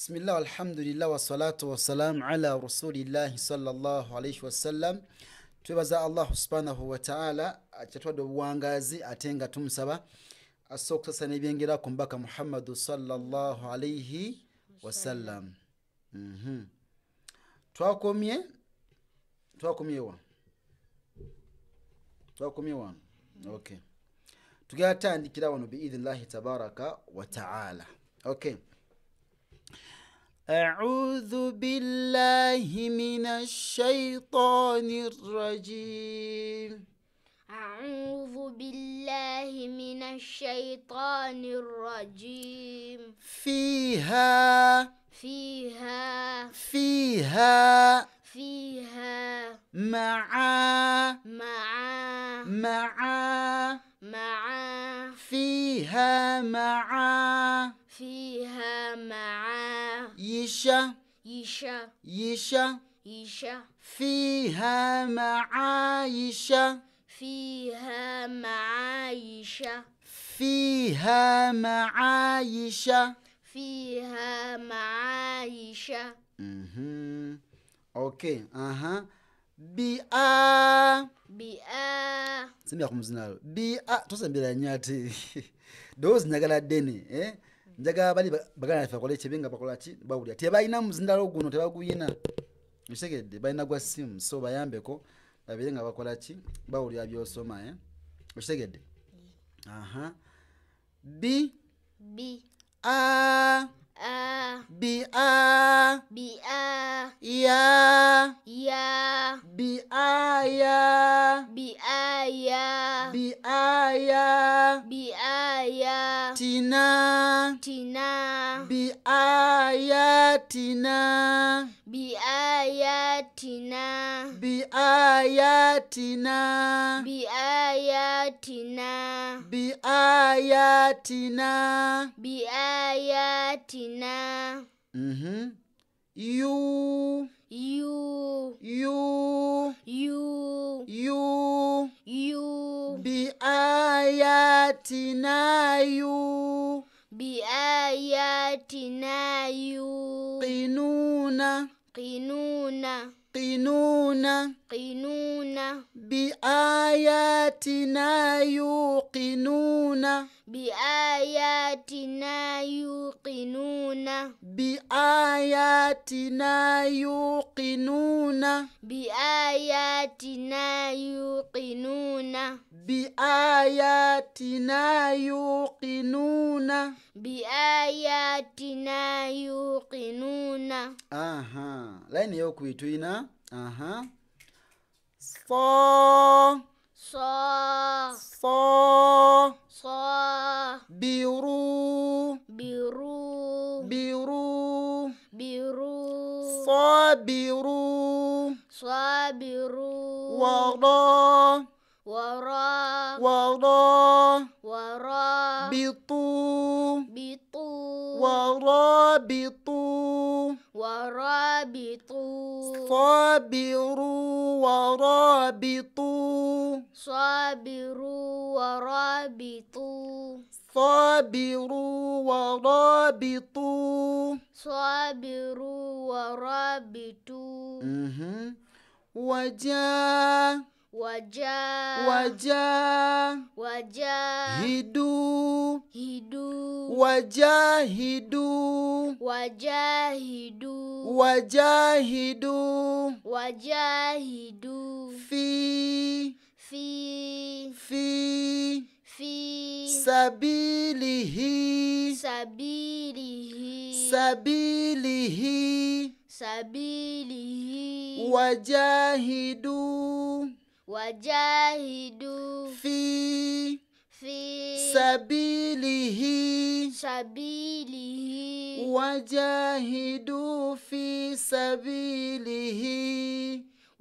Bismillah walhamdulillah wassalatu wassalamu ala rasulillahi sallallahu alayhi wasallam. Twebaza Allah subhanahu wa ta'ala achatwado buwangazi atenga tumusaba asokusasa nebyengera ku mbaka Muhammad sallallahu alayhi wasallam. Twakomye wa okay, tugatandikira wano biidhnillahi tabaraka wa ta'ala. Okay, أعوذ بالله من الشيطان الرجيم. أعوذ بالله من الشيطان الرجيم. فيها مع فيها مع يشا فيها معايش okay, bi'a simya kumzinalo bi'a tosembera nyati dozi nyagala dene njaga bali bagana fakole chebinga bakola chi bawulya tebayina muzindalo guno tebaguyina ushegedde bayina gwa simu so bayambeko babirenga bakola chi bawulya byosoma ushegedde bi a ya bi aya tina bi ayatina you bi ayatina qinuna bi ayatina yuqinuna line yo kuituina so biru sabiru wara bitu sabiru warabitu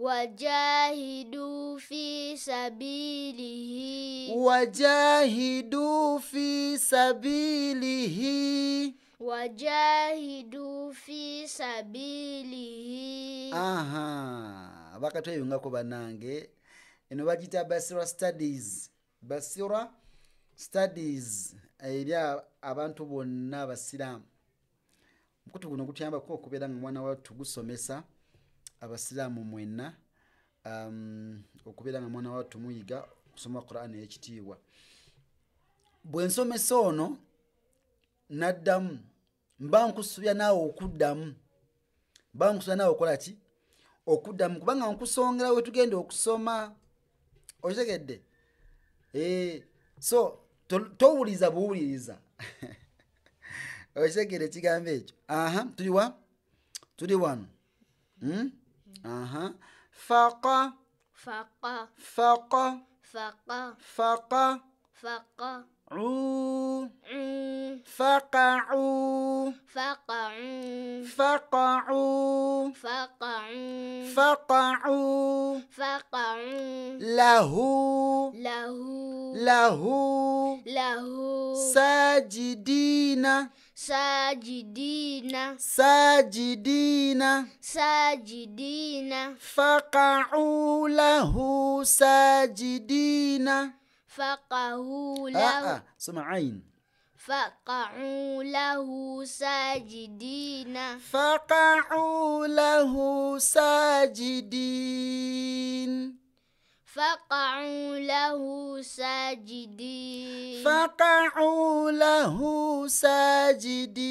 wajahidu fi sabilihi wajahidu fi sabilihi wajahidu fi sabilihi bakatweyungako banange eno bagita Basira studies eri abantu bonna abasiraamu mukutu guno gutuyambako okubeera nga mwana wattu gusomesa abasiraamu mwenna, okubeera nga mwana wattu muyiga okusoma Qur'an ey'ekitiibwa. Bwe nsomesa ono n'addamu mba nkusubya naawe okuddamu, mba nkusubya naawe okola ki? Okuddamu, kubanga nkusongera we tugenda okusoma. Okitegedde? So towuliza buwuliriza. Okitegedde ekigambo ekyo? Tuli wano. Faqa faqa faqa faqa faqa faqa faqa'u faqa'u faqa'u faqa'u faqa'u faqa'u lahu lahu lahu lahu sajidina sajidina sajidina sajidina faqa'u lahu sajidina. faqa'u lahu soma ain. faqa'u lahu sajidina faqa'u lahu sajidin faqa'u lahu sajidin faqa'u lahu sajidin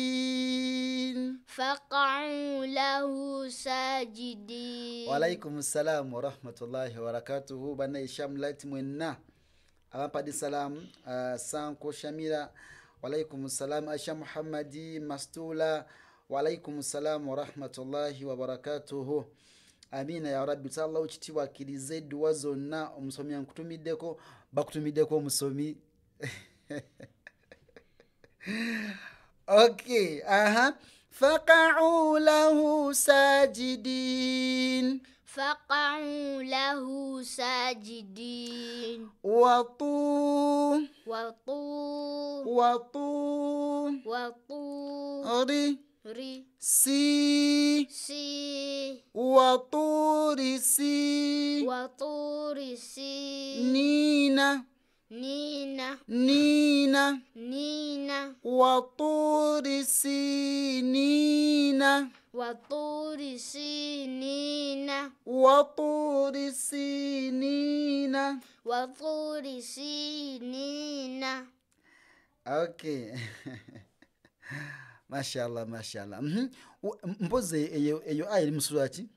faqa'u lahu sajidin. Wa alaikum salam wa rahmatullahi wa barakatuhu. Bana ishamlat mwenna abampadde salamu. Sanko Shamira wa alaikum salam. Aisha Muhammadi Mastula wa alaikum salam wa rahmatullahi wa barakatuhu. Amina ya rabbi. Allah ukitiwa akirize duwa zonna omusomi yankutumiddeko bakutumiddeko omusomi. Okay, faqa'u lahu sajidin faqa'u lahu sajidin watu watu watu watu ri ri si si waturi si waturi si nina nina nina nina waturi si nina waturi si nina waturi si nina. waturi si nina. Okay. Mashallah mashallah. Mpoze eyo aya eri mu sura ki?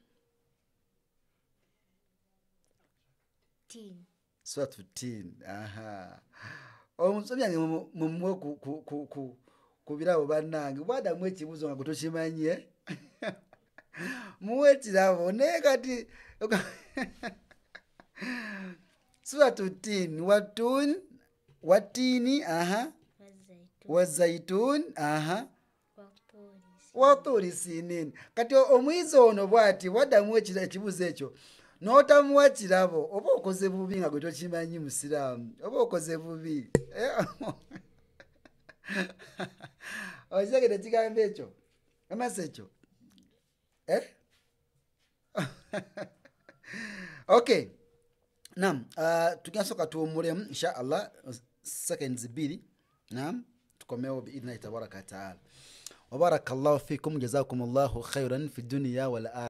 Tin. Suratu Tin. Omusomi yange mumwe ku birabo bannange bwada mu ekibuzo nga gutokimanye. Muwe ekirabo naye kati Suratu Tin watun watini wazaitun waturi sinin. Kati omwizi ono bwati waddamu ekibuzo ekyo n'otamuwa kirabo oba okoze bubi nga gwe tokimanyi musiraamu, oba okoze bubi. Okitegedde ekigambo ekyo amasa ekyo? Okay, naam, tugenda soka tuwumulemu insha Allah seconds 2. Naam, tukomewo biidhnillahi tabaraka wa taala. Wa barakallahu fikum, jazakumullahu khairan fi dunya wal akhirah.